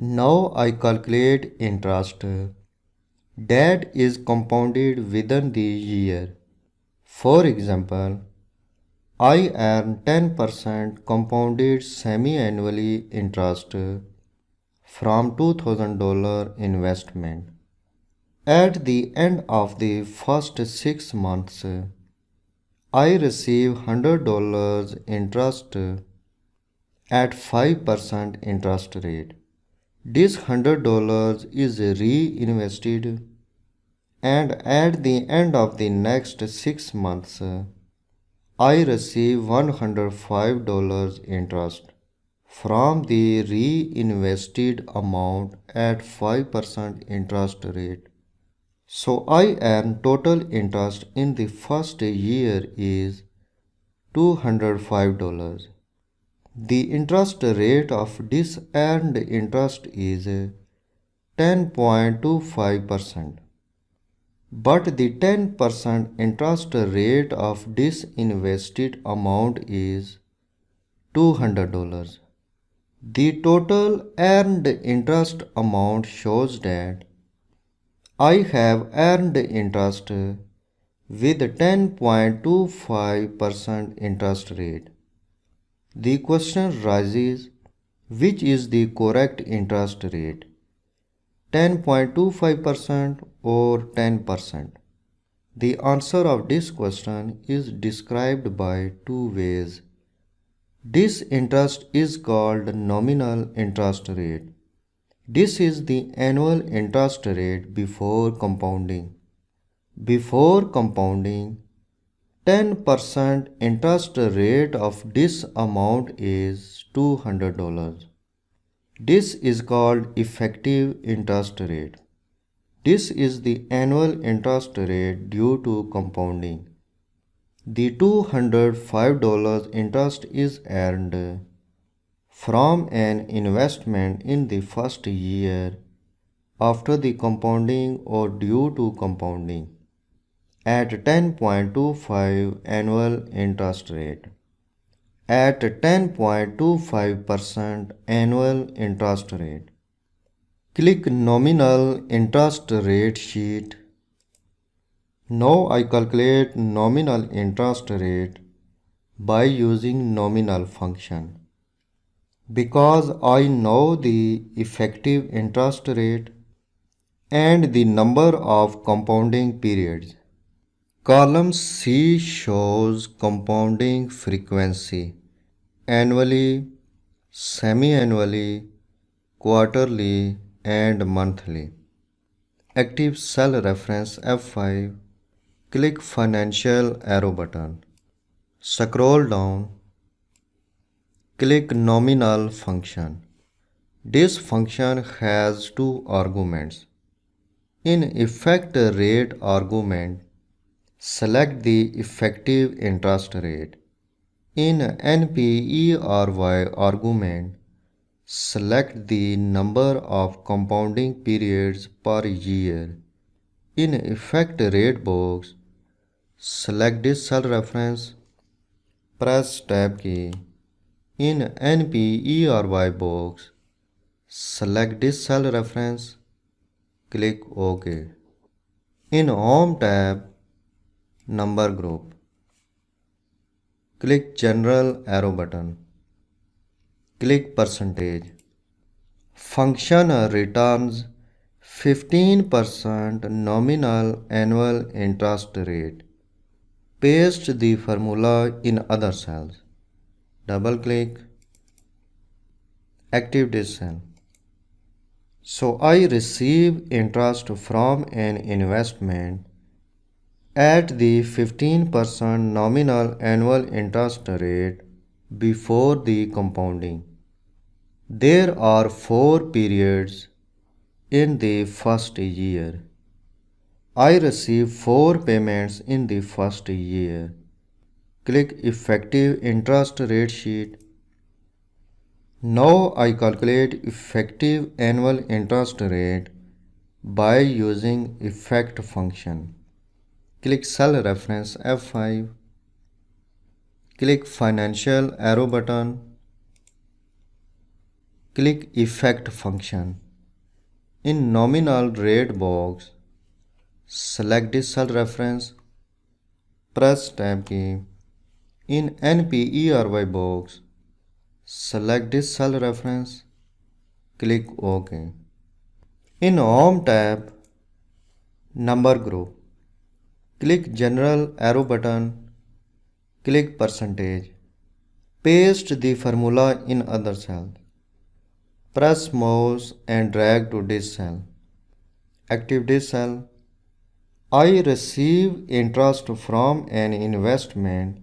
Now I calculate interest that is compounded within the year. For example, I earn 10% compounded semi-annually interest from $2,000 investment. At the end of the first 6 months, I receive $100 interest at 5% interest rate. This $100 is reinvested, and at the end of the next 6 months, I receive $105 interest from the reinvested amount at 5% interest rate. So I earn total interest in the first year is $205. The interest rate of this earned interest is 10.25%. But the 10% interest rate of this invested amount is $200. The total earned interest amount shows that I have earned interest with 10.25% interest rate. The question rises, which is the correct interest rate? 10.25% or 10%? The answer of this question is described by two ways. This interest is called nominal interest rate. This is the annual interest rate before compounding. Before compounding, 10% interest rate of this amount is $200. This is called effective interest rate. This is the annual interest rate due to compounding. The $205 interest is earned from an investment in the first year after the compounding or due to compounding at 10.25 annual interest rate. At 10.25% annual interest rate. Click Nominal Interest Rate Sheet. Now I calculate nominal interest rate by using nominal function. Because I know the effective interest rate and the number of compounding periods. Column C shows compounding frequency: annually, semi-annually, quarterly, and monthly. Active cell reference F5. Click Financial arrow button. Scroll down. Click Nominal function. This function has two arguments. In effect rate argument, select the effective interest rate. In NPERY argument, select the number of compounding periods per year. In effect rate box, select this cell reference, press tab key. In NPERY box, select this cell reference, click OK. In Home tab, Number group, click General arrow button, click percentage. Function returns 15% nominal annual interest rate. Paste the formula in other cells. Double click, active this cell. So I receive interest from an investment at the 15% nominal annual interest rate before the compounding. There are 4 periods in the first year. I receive 4 payments in the first year. Click Effective Interest Rate Sheet. Now I calculate effective annual interest rate by using effect function. Click cell reference F5. Click Financial arrow button. Click Effect function. In Nominal rate box, select this cell reference, press Tab key. In NPERY box, select this cell reference, click OK. In Home tab, Number group, click General arrow button, click percentage. Paste the formula in other cell. Press mouse and drag to this cell. Active this cell. I receive interest from an investment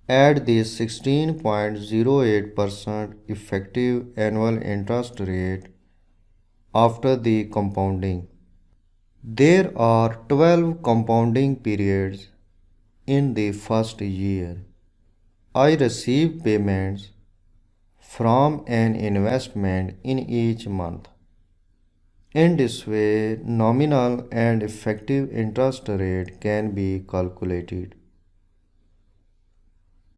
at the 16.08% effective annual interest rate after the compounding. There are 12 compounding periods in the first year. I receive payments from an investment in each month. In this way, nominal and effective interest rate can be calculated.